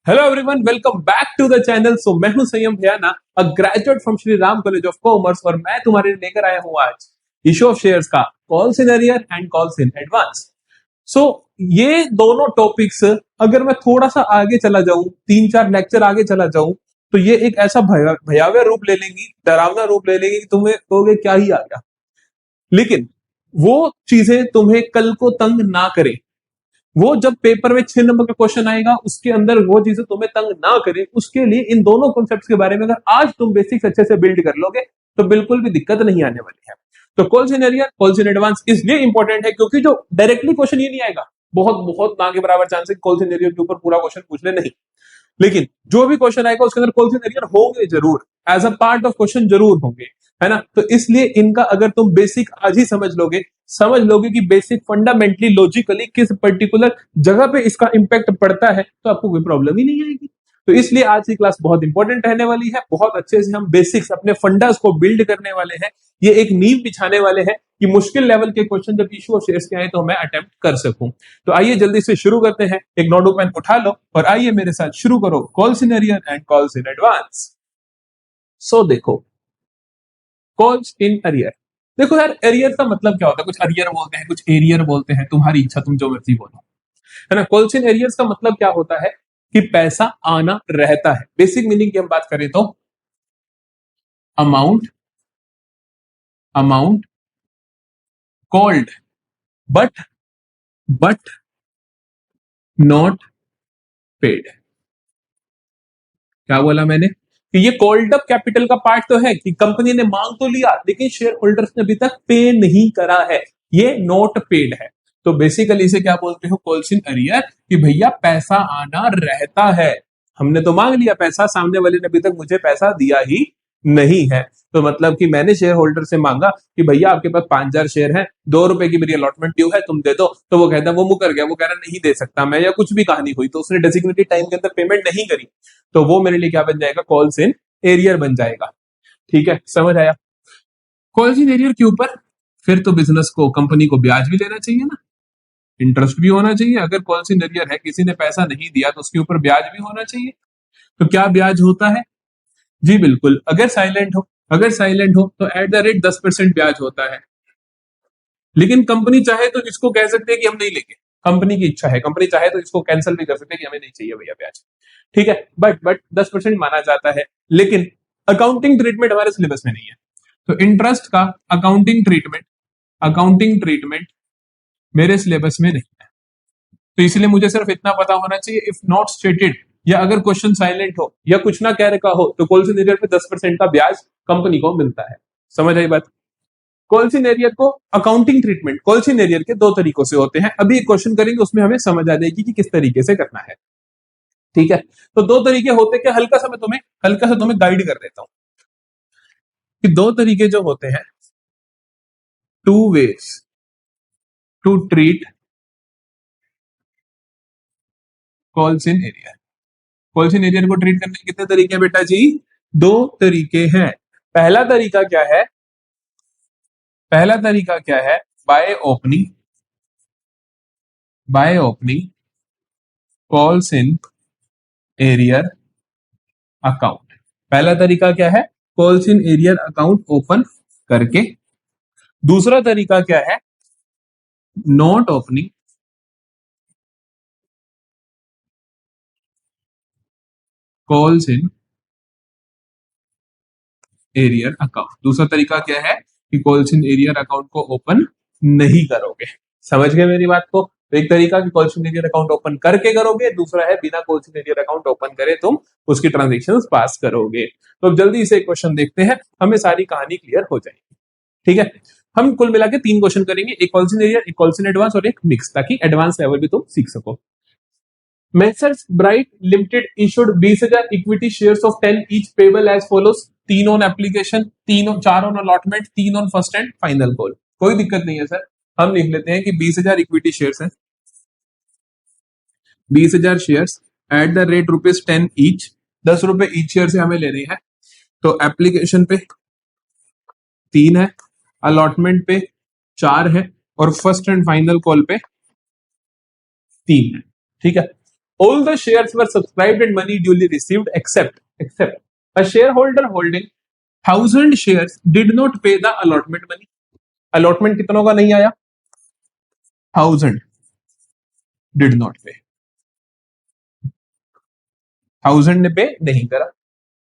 Hello everyone, welcome back to the channel. मैं हूं Sanyam Bhaiyana, a graduate from Shri Ram college of commerce, और मैं तुम्हारे लिए लेकर आया हूं आज इशू ऑफ शेयर्स का calls in arrear and calls in advance. So ये दोनों टॉपिक्स अगर मैं थोड़ा सा आगे चला जाऊं, 3-4 लेक्चर आगे चला जाऊं, तो ये एक ऐसा भयावह रूप ले लेंगी, डरावना रूप ले लेंगी कि तुम्हें कहोगे क्या ही आ गया। लेकिन वो चीजें तुम्हें कल को तंग ना करे। वो जब पेपर में 6 नंबर का क्वेश्चन आएगा, उसके अंदर वो चीजें तुम्हें तंग ना करे, उसके लिए इन दोनों कॉन्सेप्ट्स के बारे में अगर आज तुम बेसिक्स अच्छे से बिल्ड कर लोगे तो बिल्कुल भी दिक्कत नहीं आने वाली है। तो calls in area, calls in advance इसलिए इंपॉर्टेंट है क्योंकि जो डायरेक्टली क्वेश्चन ये नहीं आएगा, बहुत बहुत ना के बराबर चांस है कॉल्स इन एरिया के ऊपर पूरा क्वेश्चन पूछ ले, नहीं। लेकिन जो भी क्वेश्चन आएगा उसके अंदर कॉल्स इन एरियर होंगे जरूर, as a part of question जरूर होंगे, है ना। तो इसलिए इनका अगर तुम बेसिक आज ही समझ लोगे कि बेसिक फंडामेंटली लॉजिकली किस पर्टिकुलर जगह पे इसका इंपैक्ट पड़ता है, तो आपको कोई प्रॉब्लम ही नहीं आएगी। तो इसलिए आज की क्लास बहुत इंपॉर्टेंट रहने वाली है। बहुत अच्छे से हम बेसिक्स अपने फंडास को बिल्ड करने वाले हैं। ये एक नींव बिछाने वाले हैं कि मुश्किल लेवल के क्वेश्चन जब इशू ऑफ शेयर्स के आए तो मैं अटेम्प्ट कर सकूं। तो आइए जल्दी से शुरू करते हैं। एक नोटबुक पेन उठा लो और आइए मेरे साथ शुरू करो calls in arrear and calls in advance. So देखो, कॉल्स इन एरियर। देखो यार, एरियर का मतलब क्या होता है? कुछ अरियर बोलते हैं, कुछ एरियर बोलते हैं, तुम्हारी इच्छा, तुम जो मर्जी बोलो, है ना। कॉल्स इन एरियर्स का मतलब क्या होता है कि पैसा आना रहता है। बेसिक मीनिंग की हम बात करें तो amount amount called but not paid. क्या बोला मैंने? कि ये कॉल्ड अप कैपिटल का पार्ट तो है कि कंपनी ने मांग तो लिया लेकिन शेयर होल्डर्स ने अभी तक पे नहीं करा है, ये नॉट पेड है। तो बेसिकली इसे क्या बोलते हो? कॉल्स इन अरियर, कि भैया पैसा आना रहता है। हमने तो मांग लिया पैसा, सामने वाले ने अभी तक मुझे पैसा दिया ही नहीं है। तो मतलब कि मैंने शेयर होल्डर से मांगा कि भैया आपके पास 5,000 शेयर हैं, 2 रुपए की मेरी अलॉटमेंट ड्यू है, तुम दे दो। तो वो कहता है, वो मुकर गया, वो कह रहा नहीं दे सकता मैं, या कुछ भी कहानी हुई, तो उसने डेजिग्नेटेड टाइम के अंदर पेमेंट नहीं करी, तो वो मेरे लिए क्या बन जाएगा? कॉल्स इन एरियर बन जाएगा। ठीक है, समझ आया? कॉल्स इन एरियर के ऊपर फिर तो बिजनेस को, कंपनी को ब्याज भी लेना चाहिए ना, इंटरेस्ट भी होना चाहिए। अगर कॉल्स इन एरियर है, किसी ने पैसा नहीं दिया, तो उसके ऊपर ब्याज भी होना चाहिए। तो क्या ब्याज होता है? जी बिल्कुल, अगर साइलेंट हो तो एट द रेट 10% ब्याज होता है। लेकिन कंपनी चाहे तो इसको कह सकते हैं कि हम नहीं लेंगे, कंपनी की इच्छा है, कंपनी चाहे तो इसको कैंसिल भी कर सकते हैं कि हमें नहीं चाहिए भैया ब्याज। ठीक है, बट 10% माना जाता है। लेकिन अकाउंटिंग ट्रीटमेंट हमारे सिलेबस में नहीं है। तो इंटरेस्ट का अकाउंटिंग ट्रीटमेंट मेरे सिलेबस में नहीं है। तो इसलिए मुझे सिर्फ इतना पता होना चाहिए, इफ नॉट स्टेटेड, या अगर क्वेश्चन साइलेंट हो या कुछ ना कह रखा हो, तो कॉल्स इन एरियर पे 10% का ब्याज कंपनी को मिलता है। समझ आई बात? कॉल्स इन एरियर को accounting treatment calls in arrear के 2 तरीकों से होते हैं। अभी एक क्वेश्चन करेंगे, उसमें हमें समझ आ जाएगी कि किस तरीके से करना है। ठीक है, तो 2 तरीके होते क्या, हल्का सा तुम्हें गाइड कर देता हूं कि 2 तरीके जो होते हैं, 2 ways to treat calls in arrear. Calls in arrear को ट्रीट करने के कितने तरीके हैं बेटा जी? 2 तरीके हैं। पहला तरीका क्या है? By opening calls in arrear account. पहला तरीका क्या है? Calls in arrear account open करके। दूसरा तरीका क्या है? Not opening calls in arrear account. दूसरा तरीका क्या है? कि कॉल्स इन एरियर अकाउंट को ओपन नहीं करोगे। समझ गए मेरी बात को? तो एक तरीका कि calls in arrear account open करके करोगे, दूसरा है बिना calls in arrear account open करे तुम उसकी ट्रांजेक्शंस पास करोगे। तो अब जल्दी से क्वेश्चन देखते हैं, हमें सारी कहानी क्लियर हो जाएगी। ठीक है, हम कुल मिला के 3 क्वेश्चन करेंगे, एक कॉल्स इन एरियर, एक कॉल्स इन एडवांस और एक मिक्स, ताकि एडवांस लेवल भी तुम सीख सको। Messrs Bright Limited issued 20,000 equity shares of 10 each payable as follows. 3 on application, 4 on allotment, 3 on first and final call. कोई दिक्कत नहीं है सर, हम लिख लेते हैं कि 20,000 इक्विटी शेयर्स है, 20,000 shares at the rate ₹10 each, 10 रुपए ईच शेयर से हमें लेने हैं। तो एप्लीकेशन पे 3 है, अलॉटमेंट पे 4 है, और फर्स्ट एंड फाइनल कॉल पे 3 है। ठीक है, All the shares were subscribed and money duly received except a shareholder holding 1,000 shares did not pay the allotment money. Allotment कितनों का नहीं आया? 1,000 did not pay. 1,000 ने पे नहीं करा.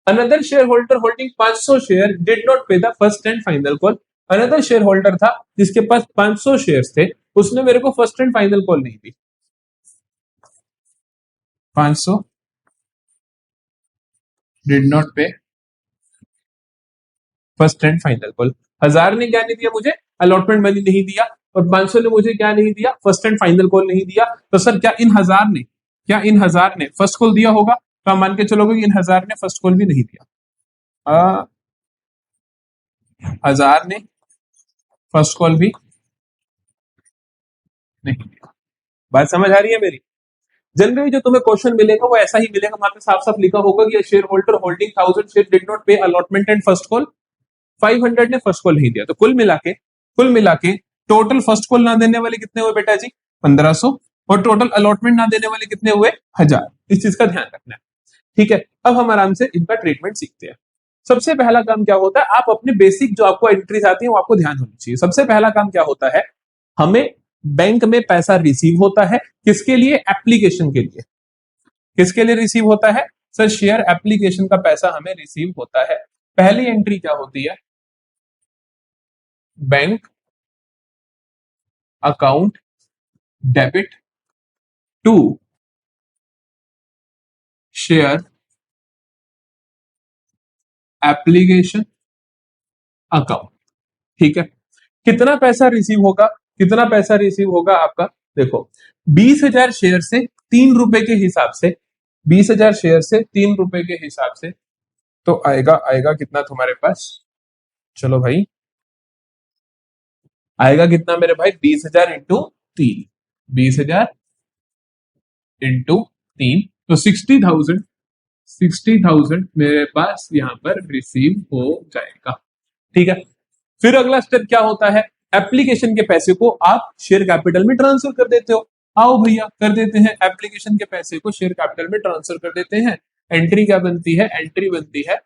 Another shareholder holding 500 share did not pay the first and final call. Another shareholder था जिसके पास 500 shares थे, उसने मेरे को फर्स्ट एंड फाइनल कॉल नहीं दी. 500 did not pay first and final call. 1,000 ने क्या नहीं दिया मुझे? अलॉटमेंट मनी नहीं दिया. और 500 ने मुझे क्या नहीं दिया? फर्स्ट एंड फाइनल कॉल नहीं दिया. तो सर क्या इन 1,000 ने फर्स्ट कॉल दिया होगा? तो आप मान के चलोगे कि इन 1,000 ने फर्स्ट कॉल भी नहीं दिया. 1,000 ने फर्स्ट कॉल भी नहीं दिया. बात समझ आ रही है मेरी? जनरली जो तुम्हें क्वेश्चन मिलेगा वो ऐसा ही मिलेगा. वहां पे साफ साफ लिखा होगा कि share holder holding 1,000 share did not पे अलॉटमेंट एंड फर्स्ट कॉल. 500 ने फर्स्ट कॉल नहीं दिया. तो कुल मिला के टोटल फर्स्ट कॉल ना देने वाले कितने हुए बेटा जी? 1,500. और टोटल अलॉटमेंट ना देने वाले कितने हुए? 1,000. इस चीज का ध्यान रखना है. ठीक है, अब हम आराम से इनका ट्रीटमेंट सीखते हैं. सबसे पहला काम क्या होता है? आप अपने बेसिक जो आपको एंट्रीज आती है वो आपको ध्यान होनी चाहिए. सबसे पहला काम क्या होता है? हमें बैंक में पैसा रिसीव होता है. किसके लिए? एप्लीकेशन के लिए. किसके लिए रिसीव होता है? सर शेयर एप्लीकेशन का पैसा हमें रिसीव होता है. पहली एंट्री क्या होती है? Bank account debit to share application account. ठीक है, कितना पैसा रिसीव होगा आपका? देखो 20,000 शेयर से 3 रुपए के हिसाब से, 20,000 शेयर से 3 रुपए के हिसाब से तो आएगा कितना तुम्हारे पास? चलो भाई, आएगा कितना मेरे भाई? 20,000 इंटू 3, 20,000 इंटू 3 तो 60,000 मेरे पास यहां पर रिसीव हो जाएगा. ठीक है, फिर अगला स्टेप क्या होता है? एप्लीकेशन के पैसे को आप शेयर कैपिटल में ट्रांसफर कर देते हो. आओ भैया कर देते हैं. एप्लीकेशन के पैसे को शेयर कैपिटल में ट्रांसफर कर देते हैं. एंट्री क्या बनती है? एंट्री बनती है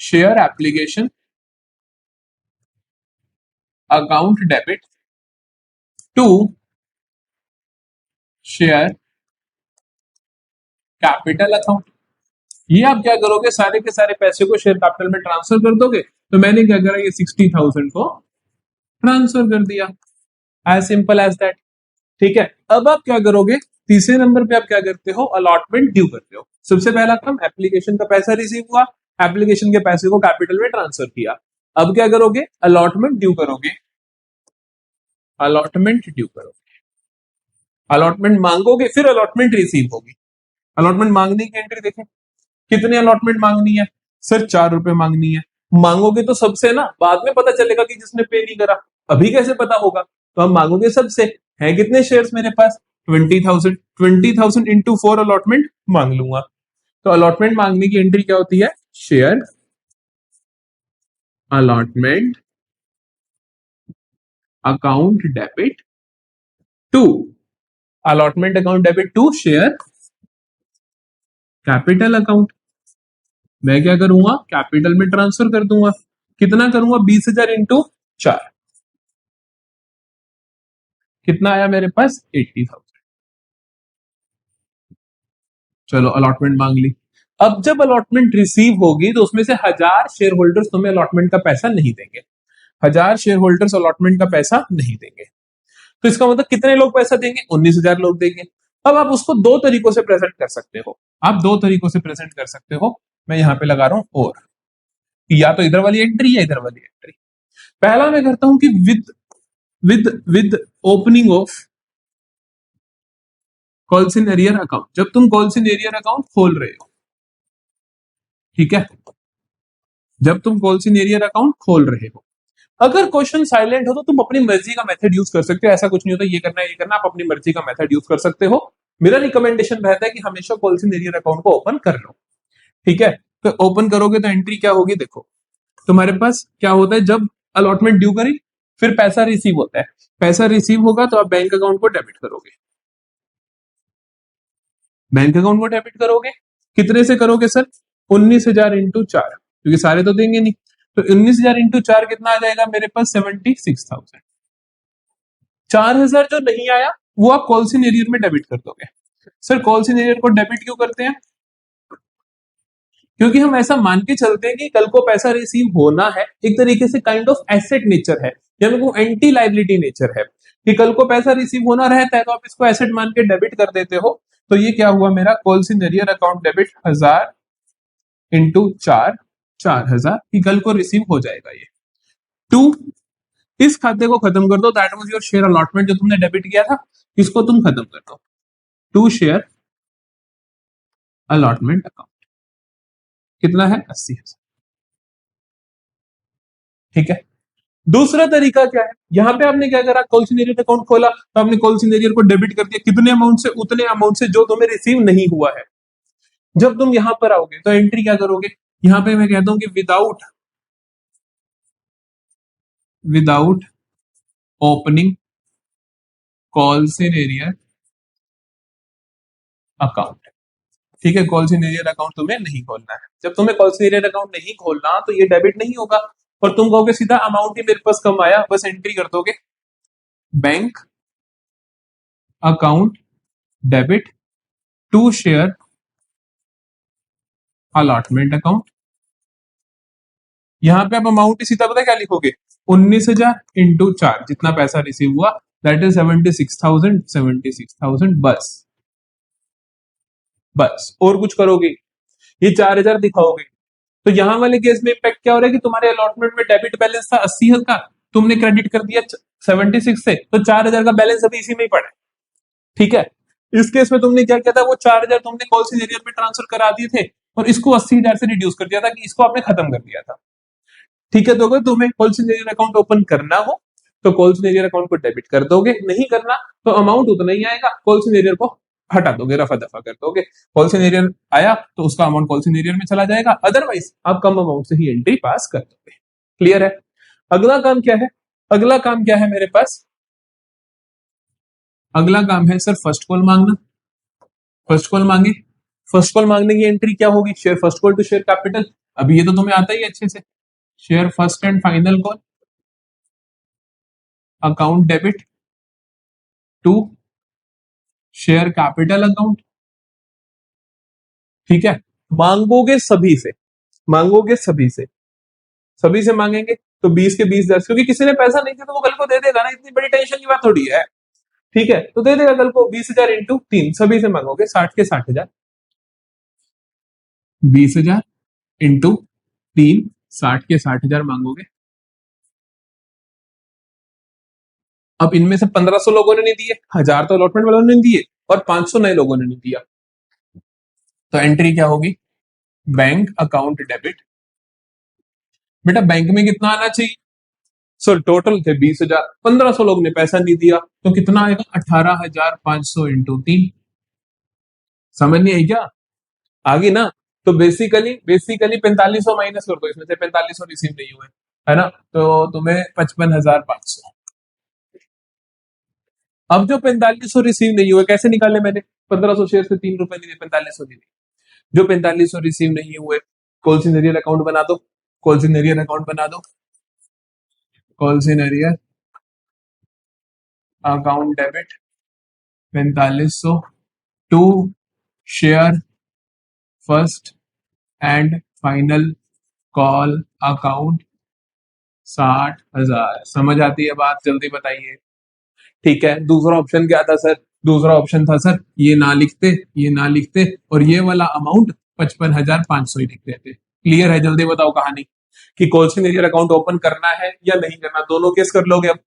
share application account debit to share capital account. ये आप क्या करोगे? सारे के सारे पैसे को शेयर कैपिटल में ट्रांसफर कर दोगे. तो मैंने क्या करा? ये 60,000 को ट्रांसफर कर दिया. As simple as that. ठीक है, अब आप क्या करोगे? तीसरे नंबर पे आप क्या करते हो? अलॉटमेंट ड्यू करते हो. सबसे पहला काम, एप्लीकेशन का पैसा रिसीव हुआ, एप्लीकेशन के पैसे को कैपिटल में ट्रांसफर किया. अब क्या करोगे? अलॉटमेंट ड्यू करोगे. अलॉटमेंट मांगोगे, फिर अलॉटमेंट रिसीव होगी. अलॉटमेंट मांगने की एंट्री देखें. कितने अलॉटमेंट मांगनी है? सर 4 रुपए मांगनी है. मांगोगे तो सबसे ना, बाद में पता चलेगा कि जिसने पे नहीं करा. अभी कैसे पता होगा? तो हम मांगोगे सबसे. है कितने शेयर्स मेरे पास? 20,000 इंटू 4 अलॉटमेंट मांग लूंगा. तो अलॉटमेंट मांगने की एंट्री क्या होती है? Share allotment account debit to share capital account. मैं क्या करूंगा? कैपिटल में ट्रांसफर कर दूंगा. कितना करूंगा? 20,000 इंटू 4. कितना आया मेरे पास? 80,000. चलो अलॉटमेंट मांग ली. अब जब अलॉटमेंट रिसीव होगी तो उसमें से 1,000 शेयर होल्डर्स तुम्हें अलॉटमेंट का पैसा नहीं देंगे. 1,000 शेयर होल्डर्स अलॉटमेंट का पैसा नहीं देंगे. तो इसका मतलब कितने लोग पैसा देंगे? 19,000 लोग देंगे. अब आप उसको दो तरीकों से प्रेजेंट कर सकते हो. मैं यहां पे लगा रहा हूं और, या तो इधर वाली एंट्री या इधर वाली एंट्री. पहला मैं करता हूं कि with opening of calls in arrear account. जब तुम कॉल्स इन एरियर अकाउंट खोल रहे हो, ठीक है, जब तुम कॉल्स इन एरियर अकाउंट खोल रहे हो, अगर क्वेश्चन साइलेंट हो तो तुम अपनी मर्जी का मेथड यूज कर सकते हो. ऐसा कुछ नहीं होता ये करना, आप अपनी मर्जी का मेथड यूज कर सकते हो. मेरा रिकमेंडेशन रहता है कि हमेशा कॉल्स इन एरियर अकाउंट को ओपन कर लो. ठीक है, तो ओपन करोगे तो एंट्री क्या होगी? देखो तुम्हारे पास क्या होता है, जब अलॉटमेंट ड्यू करी फिर पैसा रिसीव होता है. पैसा रिसीव होगा तो आप बैंक अकाउंट को डेबिट करोगे. बैंक अकाउंट को डेबिट करोगे, कितने से करोगे सर? 19,000 इंटू 4, क्योंकि सारे तो देंगे नहीं, तो 19,000 इंटू 4 कितना आ जाएगा मेरे पास? 76,000। 4,000 जो नहीं आया वो आप कॉल्सिन एरियर में डेबिट कर दोगे। सर कॉल्सिन एरियर को डेबिट क्यों करते हैं? क्योंकि हम ऐसा मान के चलते हैं कि कल को पैसा रिसीव होना है, एक तरीके से काइंड ऑफ एसेट नेचर है, या वो एंटी लाइबिलिटी नेचर है कि कल को पैसा रिसीव होना रहता है, तो आप इसको एसेट मान के डेबिट कर देते हो। तो ये क्या हुआ मेरा? कॉल्सिन एरियर अकाउंट डेबिट 1000 इंटू 4, 4,000 कि कल को रिसीव हो जाएगा ये। टू, इस खाते को खत्म कर दो, that was your share allotment जो तुमने डेबिट किया था, इसको तुम खत्म कर दो। टू शेयर अलॉटमेंट अकाउंट कितना है? 80,000। ठीक है। दूसरा तरीका क्या है? यहां पे आपने क्या करा? कॉल्सिन एरियर अकाउंट खोला, तो आपने कॉल्सिन एरियर को डेबिट कर दिया, कितने अमाउंट से? उतने अमाउंट से जो तुम्हें रिसीव नहीं हुआ है। जब तुम यहां पर आओगे तो एंट्री क्या करोगे? यहां पे मैं कहता हूं कि without without opening calls in arrear account. ठीक है, कॉल्सिन एरियर अकाउंट तुम्हें नहीं खोलना है। जब तुम्हें कॉल्सिन एरियर अकाउंट नहीं खोलना तो ये डेबिट नहीं होगा, और तुम कहोगे सीधा अमाउंट ही मेरे पास कम आया, बस एंट्री कर दोगे bank account debit to share allotment account. यहां पे आप अमाउंट सीधा पता क्या लिखोगे? 19,000 इंटू 4, जितना पैसा रिसीव हुआ दैट इज 76,000, 76,000 बस। बस और कुछ करोगे? ये 4,000 दिखाओगे। तो यहां वाले केस में इम्पैक्ट क्या हो रहा है कि तुम्हारे अलॉटमेंट में डेबिट बैलेंस था 80,000 का, तुमने क्रेडिट कर दिया 76 से, तो 4,000 का बैलेंस अभी इसी में ही पड़ा है। ठीक है। इस केस में तुमने क्या किया था? वो 4,000 तुमने कॉल्सिन एरियर में ट्रांसफर करा दिए थे, और इसको 80,000 से रिड्यूस कर दिया था, कि इसको आपने खत्म कर दिया था। ठीक है, तो अगर तुम्हें कॉल्सिन एरियर अकाउंट ओपन करना हो तो कॉल्सिन एरियर अकाउंट को डेबिट कर दोगे, नहीं करना तो अमाउंट उतना ही आएगा, कॉल्सिन एरियर को हटा दोगे, रफा दफा कर दोगे। कॉल्सिन एरियर आया तो उसका अमाउंट कॉल्सिन एरियर में चला जाएगा, अदरवाइज आप कम अमाउंट से ही एंट्री पास कर दोगे। क्लियर है? अगला काम क्या है? अगला काम क्या है मेरे पास? अगला काम है सर फर्स्ट कॉल मांगना। फर्स्ट कॉल मांगे, फर्स्ट कॉल मांगने की एंट्री क्या होगी? Share first call to share capital. अभी ये तो तुम्हें आता ही है अच्छे से। Share first and final call account debit to share capital account. ठीक है, मांगोगे सभी से, मांगोगे सभी से मांगेंगे तो 20 के 20 10, क्योंकि किसी ने पैसा नहीं दिया तो वो कल को दे देगा ना, इतनी बड़ी टेंशन की बात थोड़ी है। ठीक है, तो दे देगा कल को। 20,000 इंटू 3, सभी से मांगोगे 60 के 60,000। 20,000 इंटू 3, 60 के 60,000 मांगोगे। अब इनमें से 1,500 लोगों ने नहीं दिए, 1,000 तो अलॉटमेंट वालों ने दिए, और 500 नए लोगों ने नहीं दिया, तो एंट्री क्या होगी? Bank account debit. बेटा बैंक में कितना आना चाहिए? सर टोटल थे 20,000, 1,500 लोग ने पैसा नहीं दिया, तो कितना आएगा? 18,500 इंटू 3। समझ नहीं आई क्या? आगे ना? तो बेसिकली बेसिकली 4500 माइनस कर दो इसमें से, 4500 रिसीव नहीं हुए, है ना, तो तुम्हें 55,500। अब जो 4500 रिसीव नहीं हुए कैसे निकाले मैंने? 1,500 शेयर से 3 रुपए नहीं दिए, 4500 नहीं दिए। जो 4500 रिसीव नहीं हुए, कॉल्सिन एरियर अकाउंट बना दो, कॉल्सिन एरियर अकाउंट बना दो, calls in arrear account debit 4500 to share first and final call account 60,000। समझ आती है बात? जल्दी बताइए। ठीक है, दूसरा ऑप्शन क्या था सर? दूसरा ऑप्शन था सर ये ना लिखते, ये ना लिखते, और ये वाला अमाउंट 55,500 ही लिख देते। क्लियर है? जल्दी बताओ कहानी कि कॉल्सिन एरियर अकाउंट ओपन करना है या नहीं करना। दोनों केस कर लोगे। अब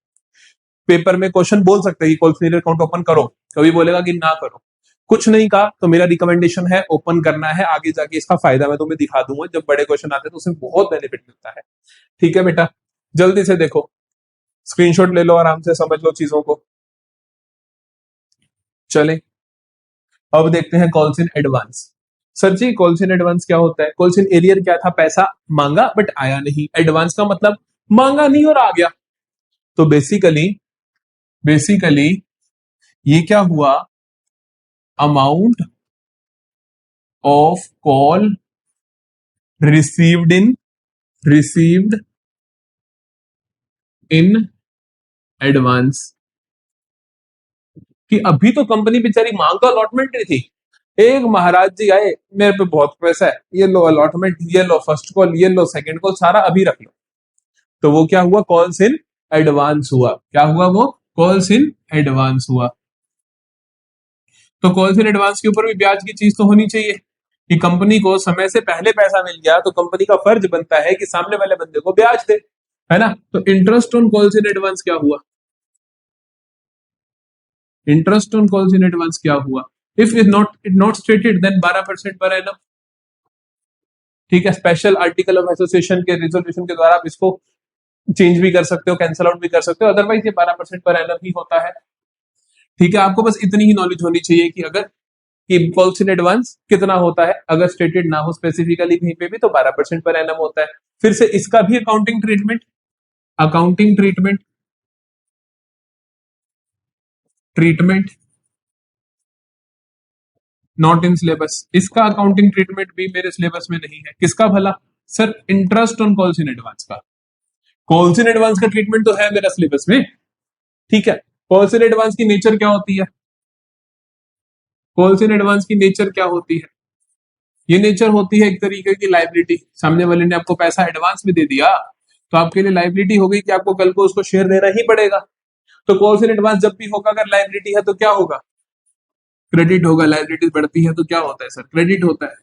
पेपर में क्वेश्चन बोल सकते हैं कि कॉल्सिन एरियर अकाउंट ओपन करो, कभी बोलेगा कि ना करो। कुछ नहीं कहा तो मेरा रिकमेंडेशन है ओपन करना है। आगे जाके इसका फायदा मैं तुम्हें दिखा दूंगा, जब बड़े क्वेश्चन आते हैं तो उसमें बहुत बेनिफिट मिलता है। ठीक है बेटा, जल्दी से देखो, स्क्रीनशॉट ले लो, आराम से समझ लो चीजों को। चले अब देखते हैं कॉल्सिन एडवांस। सर जी कॉल्सिन एडवांस क्या होता है? कॉल्सिन एरियर क्या था? पैसा मांगा बट आया नहीं। एडवांस का मतलब मांगा नहीं और आ गया। तो बेसिकली बेसिकली ये क्या हुआ? Amount of call received in advance. कि अभी तो कंपनी बेचारी मांग तो अलॉटमेंट नहीं थी, एक महाराज जी आए, मेरे पे बहुत पैसा है, ये लो अलॉटमेंट, ये लो फर्स्ट कॉल, ये लो सेकंड कॉल, सारा अभी रख लो। तो वो क्या हुआ, कॉल्स इन एडवांस हुआ। क्या हुआ, वो कॉल्स इन एडवांस हुआ। तो कॉल्स इन एडवांस के ऊपर भी ब्याज की चीज तो होनी चाहिए कि कंपनी को समय से पहले पैसा मिल गया तो कंपनी का फर्ज बनता है कि सामने वाले बंदे को ब्याज दे, है ना। तो interest on calls in advance क्या हुआ, interest on calls in advance क्या हुआ, if it not stated then 12% per annum. ठीक है, स्पेशल आर्टिकल ऑफ एसोसिएशन के रिजोल्यूशन के द्वारा आप इसको चेंज भी कर सकते हो, कैंसिल आउट भी कर सकते हो, अदरवाइज ये 12% पर एनम ही होता है। ठीक है, आपको बस इतनी ही नॉलेज होनी चाहिए कि अगर कि कॉल्स इन एडवांस कितना होता है, अगर स्टेटेड ना हो स्पेसिफिकली कहीं पे भी तो 12% पर एनम होता है। फिर से इसका भी accounting treatment, accounting treatment treatment not in syllabus, इसका अकाउंटिंग ट्रीटमेंट भी मेरे सिलेबस में नहीं है। किसका भला, sir interest on calls in advance का। कॉल्स इन एडवांस का ट्रीटमेंट तो है मेरा सिलेबस में। ठीक है, कॉल्स इन एडवांस की नेचर क्या होती है, कॉल्स इन एडवांस की नेचर क्या होती है, ये नेचर होती है एक तरीके की लाइबिलिटी। सामने वाले ने आपको पैसा एडवांस में दे दिया तो आपके लिए लाइबिलिटी हो गई कि आपको कल को उसको शेयर देना ही पड़ेगा। तो कॉल्स इन एडवांस जब भी होगा, अगर लाइबिलिटी है तो क्या होगा, क्रेडिट होगा। लाइबिलिटी बढ़ती है तो क्या होता है सर, क्रेडिट होता है।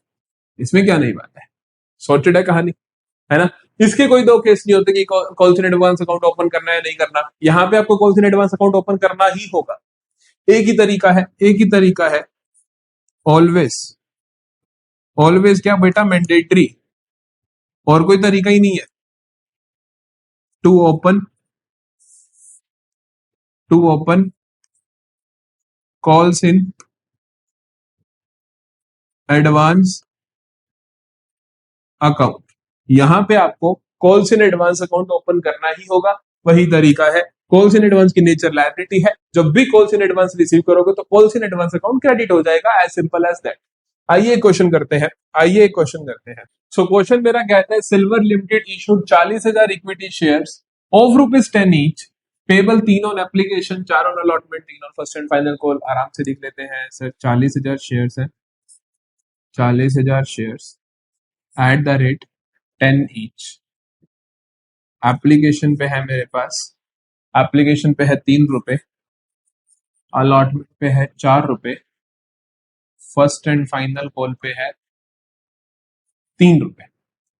इसमें क्या नहीं बात है, सॉर्टेड है कहानी, है ना। इसके कोई दो केस नहीं होते कि calls in advance account open करना है नहीं करना, यहाँ पे आपको calls in advance account open करना ही होगा। एक ही तरीका है, एक ही तरीका है, ऑलवेज, ऑलवेज क्या बेटा, मैंडेटरी, और कोई तरीका ही नहीं है। To open, to open calls in advance account, यहां पे आपको calls in advance account open करना ही होगा। वही तरीका है, कॉल्स इन एडवांस की नेचर लायबिलिटी है, जब भी कॉल्स इन एडवांस रिसीव करोगे तो calls in advance account credit हो जाएगा, एज सिंपल एज दैट। आइए क्वेश्चन करते हैं, आइए क्वेश्चन करते हैं। सो क्वेश्चन मेरा कहता है, silver limited issued 40,000 equity shares of ₹10 each, payable 3 on application, 4 on allotment, 3 on first and final call. आराम से लिख लेते हैं सर, 40,000 शेयर्स है, 40,000 shares at the rate 10 each. Application पे है मेरे पास, एप्लीकेशन पे है ₹3, अलॉटमेंट पे है ₹4, फर्स्ट एंड फाइनल कॉल पे है ₹3।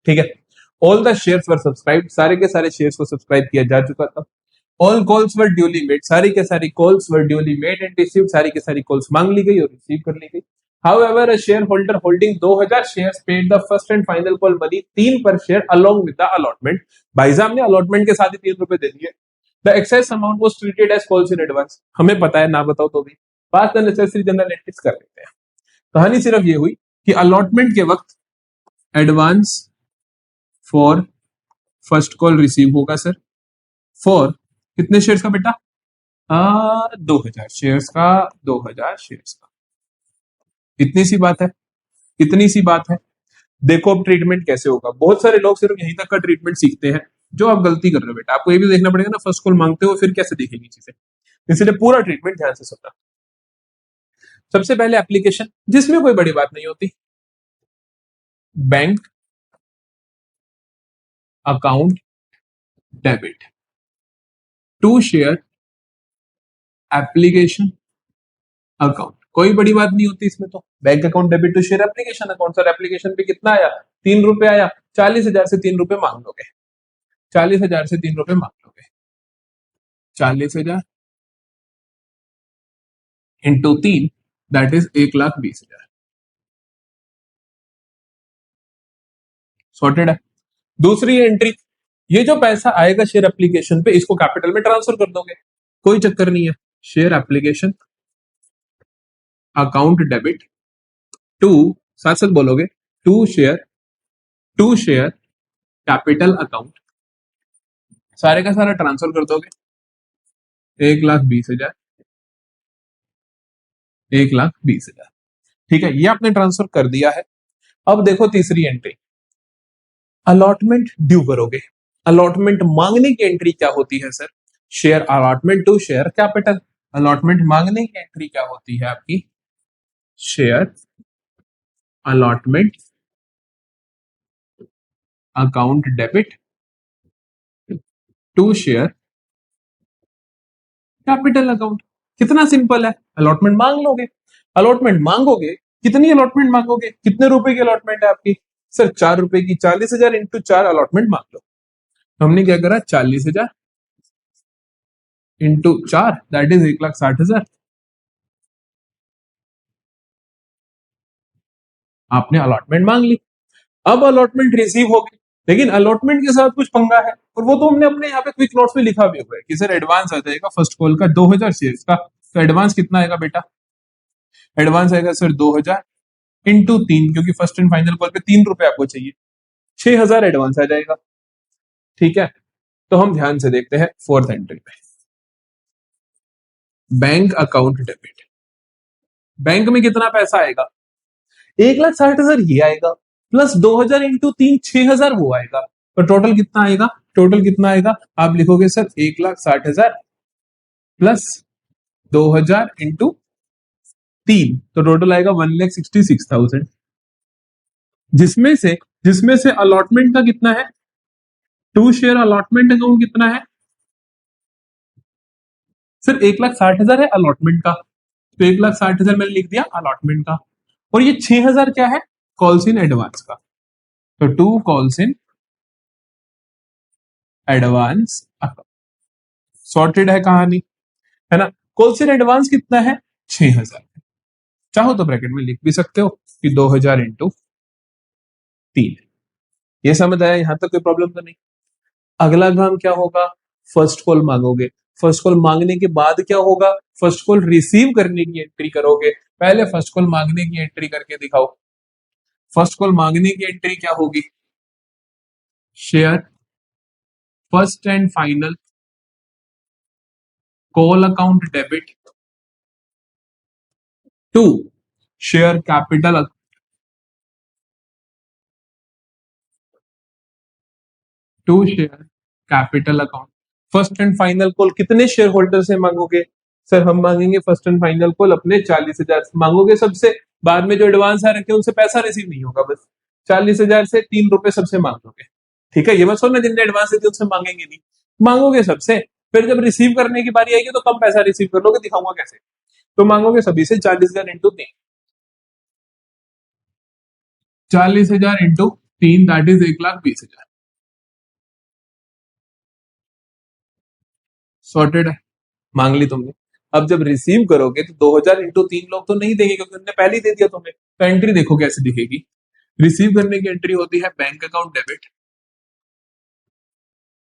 ठीक है, all the shares were subscribe, सारे के सारे शेयर्स को सब्सक्राइब किया जा चुका था। ऑल कॉल्स वर ड्यूली मेड, सारी के सारी calls were duly made and receive, सारी के सारी कॉल्स मांग ली गई और रिसीव कर ली गई। However, a shareholder holding 2,000 shares paid the first and final call money 3 per share along with the allotment। भाई साहब ने अलॉटमेंट के साथ ही ₹3 दे दिए। The excess amount was treated as calls in advance। हमें पता है, ना बताओ तो भी पास द नेसेसरी जनरल एंट्रीज कर लेते हैं। कहानी सिर्फ ये हुई कि अलॉटमेंट के वक्त advance for first call receive होगा सर, फॉर कितने शेयर्स का बेटा, 2,000 शेयर्स का, 2,000 शेयर्स का। इतनी सी बात है, इतनी सी बात है। देखो अब ट्रीटमेंट कैसे होगा, बहुत सारे लोग सिर्फ यहीं तक का ट्रीटमेंट सीखते हैं, जो आप गलती कर रहे हो बेटा। आपको ये भी देखना पड़ेगा ना, फर्स्ट कॉल मांगते हो फिर कैसे देखेंगी चीजें, इसलिए पूरा ट्रीटमेंट ध्यान से सुनना। सबसे पहले एप्लीकेशन, जिसमें कोई बड़ी बात नहीं होती, bank account debit, to share application account, कोई बड़ी बात नहीं होती इसमें तो। Bank account debit to share application account, sir application पे कितना आया, ₹3 आया, 40,000 से ₹3 मांग लोगे, 40,000 से ₹3 मांग लोगे, 40,000 इंटू 3 दैट इज 1,20,000। सॉर्टेड है। दूसरी एंट्री, ये जो पैसा आएगा शेयर एप्लीकेशन पे, इसको कैपिटल में ट्रांसफर कर दोगे, कोई चक्कर नहीं है। Share application account debit to, साथ साथ बोलोगे, to share, to share capital account, सारे का सारा ट्रांसफर कर दोगे, 1,20,000, 1,20,000। ठीक है, ये आपने ट्रांसफर कर दिया है। अब देखो तीसरी एंट्री, अलॉटमेंट ड्यू करोगे। अलॉटमेंट मांगने की एंट्री क्या होती है sir? Share allotment to share capital. Allotment मांगने की एंट्री क्या होती है आपकी? Share allotment account debit to share capital account. कितना सिंपल है, अलॉटमेंट मांग लोगे। अलॉटमेंट मांगोगे, कितनी अलॉटमेंट मांगोगे? कितने रुपए की अलॉटमेंट है आपकी? सर 4 रुपए की, 40,000 इंटू 4 अलॉटमेंट मांग लो। तो हमने क्या करा, 40,000 इंटू 4 दैट इज 1,60,000। आपने अलॉटमेंट मांग ली। अब अलॉटमेंट रिसीव हो गई, लेकिन अलॉटमेंट के साथ कुछ पंगा है, और वो तो हमने अपने यहाँ पे क्विक नोट्स में लिखा भी हुआ है कि सर एडवांस आ जाएगा फर्स्ट कॉल का 2,000 शेयर्स का। तो एडवांस कितना आएगा बेटा? एडवांस आएगा सर 2,000 इंटू 3, क्योंकि फर्स्ट एंड फाइनल कॉल पे 3 रुपए आपको चाहिए, 6,000 एडवांस आ जाएगा। ठीक है, तो हम ध्यान से देखते हैं फोर्थ एंट्री पे, बैंक अकाउंट डेबिट। बैंक में कितना पैसा आएगा? 1,60,000 ये आएगा, प्लस 2,000 इंटू 3 6,000 वो आएगा। तो टोटल कितना आएगा? टोटल कितना आएगा? आप लिखोगे सर 1,60,000 प्लस 2,000 इंटू 3, तो टोटल आएगा 1,66,000। जिसमें से अलॉटमेंट का कितना है? टू शेयर अलॉटमेंट अकाउंट कितना है? सिर्फ 1,60,000 है अलॉटमेंट का, तो 1,60,000 मैंने लिख दिया अलॉटमेंट का। और ये 6,000 क्या है? कॉल्स इन एडवांस का। तो to calls in advance account. Sorted है कहानी, है ना? कॉल्स इन एडवांस कितना है? 6,000। चाहो तो ब्रैकेट में लिख भी सकते हो कि 2,000 इंटू 3। ये समझ आया? यहां तक कोई प्रॉब्लम तो नहीं। अगला काम क्या होगा? फर्स्ट कॉल मांगोगे। फर्स्ट कॉल मांगने के बाद क्या होगा? फर्स्ट कॉल रिसीव करने की एंट्री करोगे। पहले फर्स्ट कॉल मांगने की एंट्री करके दिखाओ। फर्स्ट कॉल मांगने की एंट्री क्या होगी? Share first and final call account debit to share capital to share capital account. First and final call कितने शेयर होल्डर से मांगोगे? सर हम मांगेंगे फर्स्ट एंड फाइनल कॉल अपने 40,000 से मांगोगे सबसे। बाद में जो एडवांस आ रखे हैं उनसे पैसा रिसीव नहीं होगा, बस 40,000 से 3 रुपए सबसे मांग लोगे। ठीक है, ये मत सोचना जिनने एडवांस दिए उनसे मांगेंगे नहीं, मांगोगे सबसे। फिर जब रिसीव करने की बारी आएगी तो कम पैसा रिसीव कर लोगे, दिखाऊंगा कैसे। तो मांगोगे सभी से 40,000 into 3, 40,000 into 3 that is 1,20,000। Sorted है, मांग ली तुमने। अब जब रिसीव करोगे तो 2,000 इंटू 3 लोग तो नहीं देंगे, क्योंकि उन्होंने पहले ही दे दिया तुम्हें। तो एंट्री देखो कैसे दिखेगी। रिसीव करने की एंट्री होती है बैंक अकाउंट डेबिट।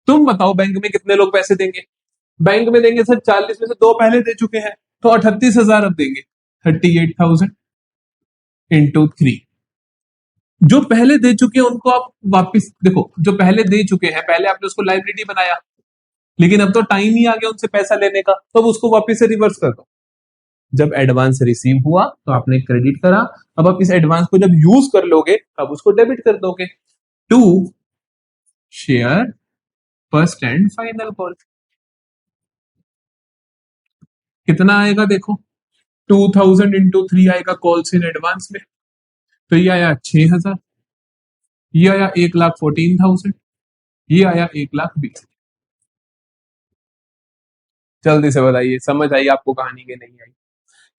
तुम बताओ बैंक में कितने लोग पैसे देंगे? बैंक में देंगे सर 40 में से 2 पहले दे चुके हैं, तो 38,000 अब देंगे। 38,000 इंटू 3। जो पहले दे चुके हैं उनको आप वापिस देखो, जो पहले दे चुके हैं पहले आपने उसको लाइबिलिटी बनाया, लेकिन अब तो टाइम ही आ गया उनसे पैसा लेने का, तो अब उसको वापिस से रिवर्स कर दो। जब एडवांस रिसीव हुआ तो आपने क्रेडिट करा, अब आप इस एडवांस को जब यूज कर लोगे तब उसको डेबिट कर दोगे। To share first and final call. कितना आएगा देखो, 2,000 इंटू 3 आएगा कॉल्स इन एडवांस में, तो ये आया 6,000, ये आया 1,14,000, ये आया 1,20,000। जल्दी से बताइए समझ आई आपको कहानी के नहीं आई?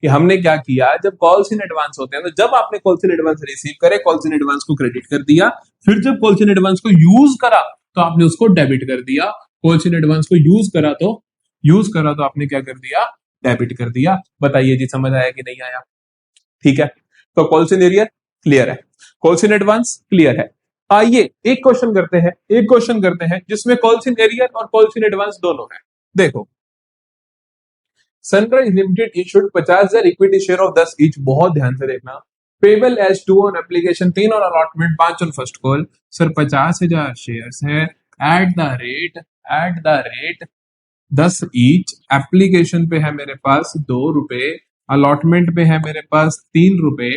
कि हमने क्या किया, जब कॉल्स इन एडवांस होते हैं तो जब आपने कॉल्स इन एडवांस रिसीव करे, कॉल्स इन एडवांस को क्रेडिट कर दिया। फिर जब कॉल्स इन एडवांस को यूज करा तो आपने उसको डेबिट कर दिया। कॉल्स इन एडवांस को यूज करा तो आपने क्या कर दिया? डेबिट कर दिया। बताइए जी समझ आया कि नहीं आया? ठीक है, तो कॉल्स इन एरियर क्लियर है, कॉल्स इन एडवांस क्लियर है। आइए एक क्वेश्चन करते हैं जिसमें कॉल्स इन एरियर और कॉल्स इन एडवांस दोनों है। देखो, sunrise limited issued 50,000 equity share of 10 each. बहुत ध्यान से देखना। Payable as 2 on application, 3 on allotment, 5 on first call. Sir 50,000 shares है at the rate 10 each. Application पे है मेरे पास 2 रुपए, अलॉटमेंट पे है मेरे पास 3 रुपए।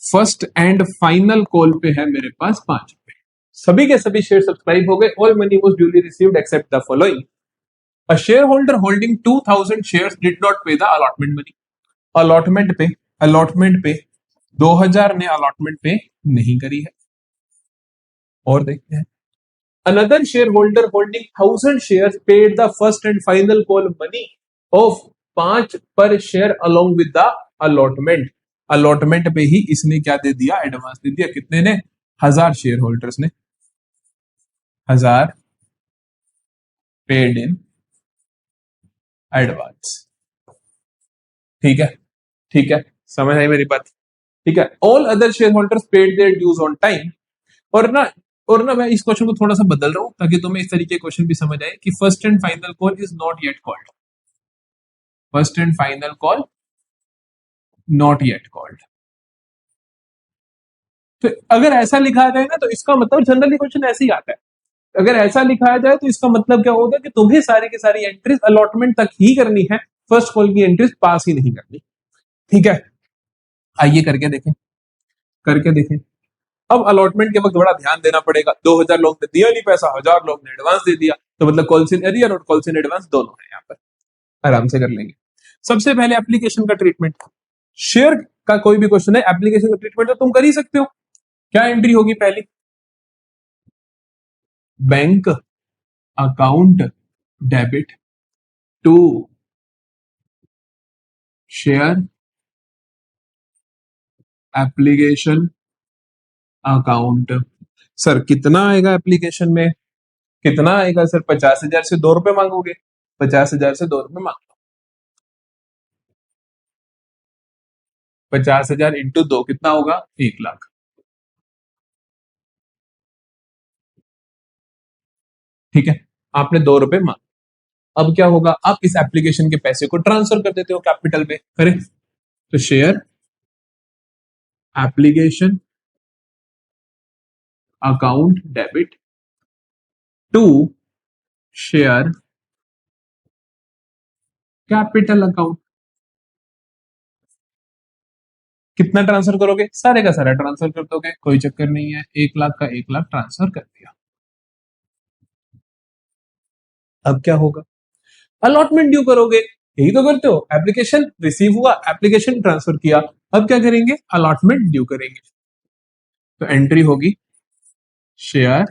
फर्स्ट एंड फाइनल कॉल पे है मेरे पास 5 रुपए। सभी के सभी शेयर सब्सक्राइब हो गए। All money was duly received accept the following. A share holder holding 2000 shares did not पे द अलॉटमेंट मनी। अलॉटमेंट पे 2000 ने अलॉटमेंट पे नहीं करी है। और देखते हैं, another share holder holding 1000 share paid the first and final call money of 5 पर share along with the allotment. Allotment पे ही इसने क्या दे दिया, एडवांस दे दिया। कितने ने, 1000 शेयर होल्डर्स ने 1000 पेड इन एडवांस। ठीक है, ठीक है, समझ आई मेरी बात। ठीक है, all other share holders paid their dues on time. और ना मैं इस क्वेश्चन को थोड़ा सा बदल रहा हूं ताकि तुम्हें इस तरीके के क्वेश्चन भी समझ आए कि first and final call is not yet called. First and final call not yet called. तो अगर ऐसा लिखा जाए ना तो इसका मतलब जनरली क्वेश्चन ऐसे ही आता है। अगर ऐसा लिखा जाए तो इसका मतलब क्या होगा कि तुम्हें सारी की सारी एंट्रीज अलॉटमेंट तक ही करनी है, फर्स्ट कॉल की एंट्रीज पास ही नहीं करनी। ठीक है, आइए करके देखें। अब अलॉटमेंट के वक्त बड़ा ध्यान देना पड़ेगा। 2000 लोग ने दिया नहीं पैसा, 1000 लोग ने एडवांस दे दिया, तो मतलब कॉल्स इन एरियर और कॉल्स इन एडवांस दोनों है। यहाँ पर आराम से कर लेंगे। सबसे पहले एप्लीकेशन का ट्रीटमेंट। शेयर का कोई भी क्वेश्चन है, एप्लीकेशन का ट्रीटमेंट तो तुम कर ही सकते हो। क्या एंट्री होगी पहली, bank account debit to share application account. Sir कितना आएगा एप्लीकेशन में, कितना आएगा सर? 50,000 से 2 रुपए मांगोगे, 50,000 से 2 रुपए मांग, 50,000 इंटू 2 कितना होगा, 1 लाख। ठीक है, आपने 2 रुपए मांग। अब क्या होगा, आप इस एप्लीकेशन के पैसे को ट्रांसफर कर देते हो कैपिटल में। करें तो share application account debit to share capital account. कितना ट्रांसफर करोगे, सारे का सारा ट्रांसफर कर दोगे, कोई चक्कर नहीं है। 1 लाख का 1 लाख ट्रांसफर कर दिया। अब क्या होगा, अलॉटमेंट ड्यू करोगे। यही तो करते हो, एप्लीकेशन रिसीव हुआ, एप्लीकेशन ट्रांसफर किया। अब क्या करेंगे, अलॉटमेंट ड्यू करेंगे। तो एंट्री होगी share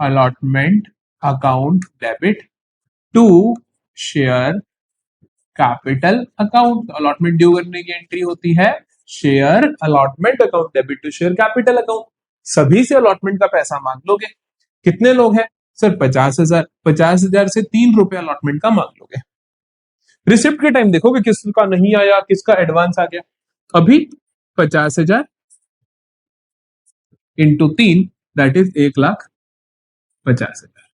allotment account debit to share capital account. Allotment due करने की एंट्री होती है share allotment account debit to share capital account. सभी से अलॉटमेंट का पैसा मांग लोगे। कितने लोग हैं सर, 50,000। 50,000 से 3 रुपए अलॉटमेंट का मांग लोगे। रिसिप्ट के टाइम देखोगे किसका नहीं आया, किसका एडवांस आ गया। अभी 50,000 इंटू 3 दैट इज 1,50,000।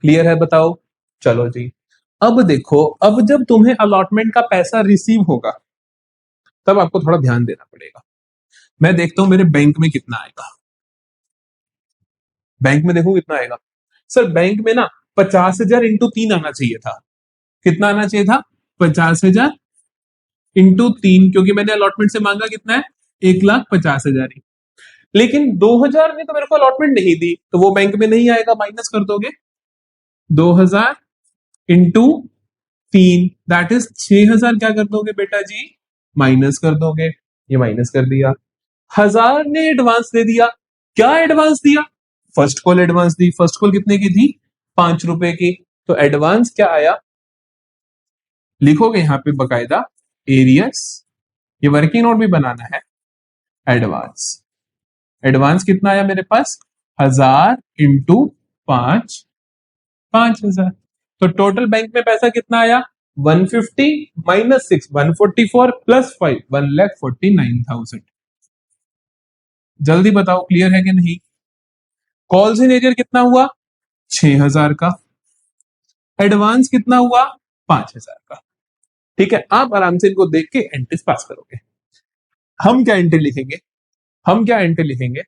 क्लियर है, बताओ। चलो जी, अब देखो, अब जब तुम्हें अलॉटमेंट का पैसा रिसीव होगा तब आपको थोड़ा ध्यान देना पड़ेगा। मैं देखता हूं मेरे बैंक में कितना आएगा। बैंक में देखो कितना आएगा। सर बैंक में ना 50,000 इंटू 3 आना चाहिए था। कितना आना चाहिए था, 50,000 इंटू 3, क्योंकि मैंने अलॉटमेंट से मांगा कितना है, 1,50,000 ही। लेकिन 2,000 ने तो मेरे को अलॉटमेंट नहीं दी, तो वो बैंक में नहीं आएगा, माइनस कर दोगे। 2,000 इंटू 3 दैट इज 6,000। क्या कर दोगे बेटा जी, माइनस कर दोगे। ये माइनस कर दिया। 1,000 ने एडवांस दे दिया। क्या एडवांस दिया, फर्स्ट कॉल एडवांस दी। फर्स्ट कॉल कितने की थी, 5 रुपए की। तो एडवांस क्या आया, लिखोगे यहां पे बकायदा एरियस, ये वर्किंग नोट भी बनाना है। एडवांस, एडवांस कितना आया मेरे पास, 1,000 इंटू 5, 5,000। तो टोटल बैंक में पैसा कितना आया, 150 माइनस 6 144 प्लस 5 1,49,000। जल्दी बताओ क्लियर है कि नहीं। कॉल्स इन एरियर कितना हुआ, 6,000 का। एडवांस कितना हुआ, 5,000 का। ठीक है, आप आराम से इनको देख के एंट्रीज पास करोगे। हम क्या एंट्री लिखेंगे, हम क्या एंट्री लिखेंगे,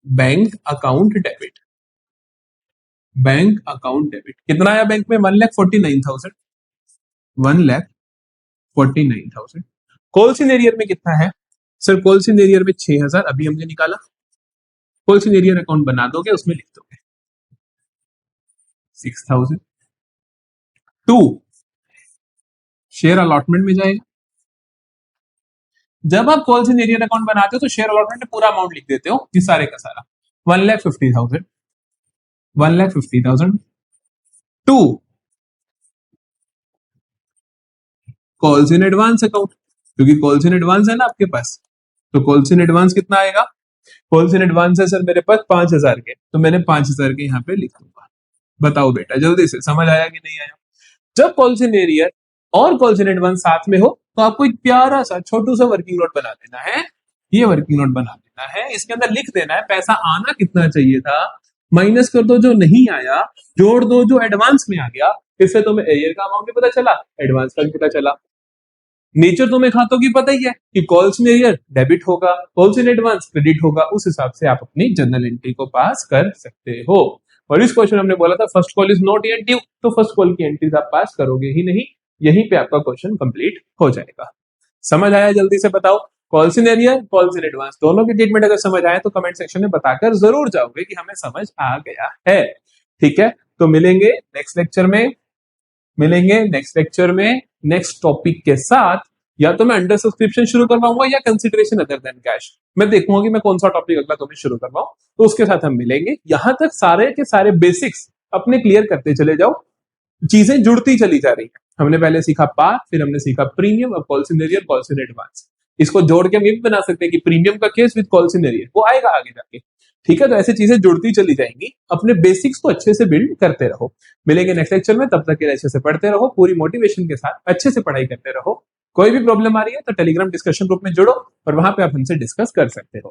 bank account debit. Bank account debit कितना आया बैंक में, 1,49,000। 1,49,000 49,000। कोल्सिन एरियर में कितना है सर? कोल्सिन एरियर में 6,000 अभी हमने निकाला। कोल्सिन एरियर अकाउंट बना दोगे, उसमें लिख दोगे 6,000। 2 शेयर अलॉटमेंट में जाएगा। जब आप कोल्सिन एरियर अकाउंट बनाते हो तो शेयर अलॉटमेंट में पूरा अमाउंट लिख देते हो, ये सारे का सारा 1,50,000। 1,50,000 to calls in advance account, क्योंकि कॉल्स इन एडवांस है ना आपके पास, तो कॉल्स इन एडवांस कितना आएगा? कॉल्स इन एडवांस है सर मेरे पास 5,000 के, तो मैंने 5,000 के यहाँ पे लिख दूंगा। बताओ बेटा जल्दी से, समझ आया कि नहीं आया? जब कॉल्स इन एरियर और कॉल्स इन एडवांस साथ में हो तो आपको एक प्यारा सा छोटू सा वर्किंग नोट बना देना है। ये वर्किंग नोट बना देना है, इसके अंदर लिख देना है पैसा आना कितना चाहिए था, माइनस कर दो जो नहीं आया, जोड़ दो जो एडवांस में आ गया। इससे तुम्हें एरियर का अमाउंट भी पता चला, एडवांस का भी पता चला। नेचर तुम्हें खातों की पता ही है कि कॉल्स इन एरियर डेबिट होगा, कॉल्स इन एडवांस क्रेडिट होगा, उस हिसाब से आप अपनी जर्नल एंट्री को पास कर सकते हो। और इस क्वेश्चन हमने बोला था first call is not yet due, तो फर्स्ट कॉल की एंट्रीज आप पास करोगे ही नहीं, यहीं पे आपका क्वेश्चन कंप्लीट हो जाएगा। समझ आया? जल्दी से बताओ। Calls in arrear, calls in advance दोनों के ट्रीटमेंट अगर समझ आए तो कमेंट सेक्शन में बताकर जरूर जाओगे कि हमें समझ आ गया है। ठीक है, तो मिलेंगे नेक्स्ट लेक्चर में, नेक्स्ट टॉपिक के साथ। या तो मैं अंडर सब्सक्रिप्शन शुरू करवाऊंगा या कंसिडरेशन अदर देन कैश, मैं देखूंगा कि मैं कौन सा टॉपिक अगला तुम्हें शुरू करवाऊं, तो उसके साथ हम मिलेंगे। यहां तक सारे के सारे बेसिक्स अपने क्लियर करते चले जाओ, चीजें जुड़ती चली जा रही है। हमने पहले सीखा पाथ, फिर हमने सीखा प्रीमियम, अब calls in arrear, calls in advance. इसको जोड़ के हम ये भी बना सकते हैं कि प्रीमियम का case with calls in arrear, वो आएगा आगे जाके। ठीक है, तो ऐसी चीजें जुड़ती चली जाएंगी, अपने बेसिक्स को अच्छे से बिल्ड करते रहो। मिलेंगे नेक्स्ट लेक्चर में, तब तक के लिए अच्छे से पढ़ते रहो, पूरी मोटिवेशन के साथ अच्छे से पढ़ाई करते रहो। कोई भी प्रॉब्लम आ रही है तो टेलीग्राम डिस्कशन ग्रुप में जुड़ो और वहां पे आप हमसे डिस्कस कर सकते हो।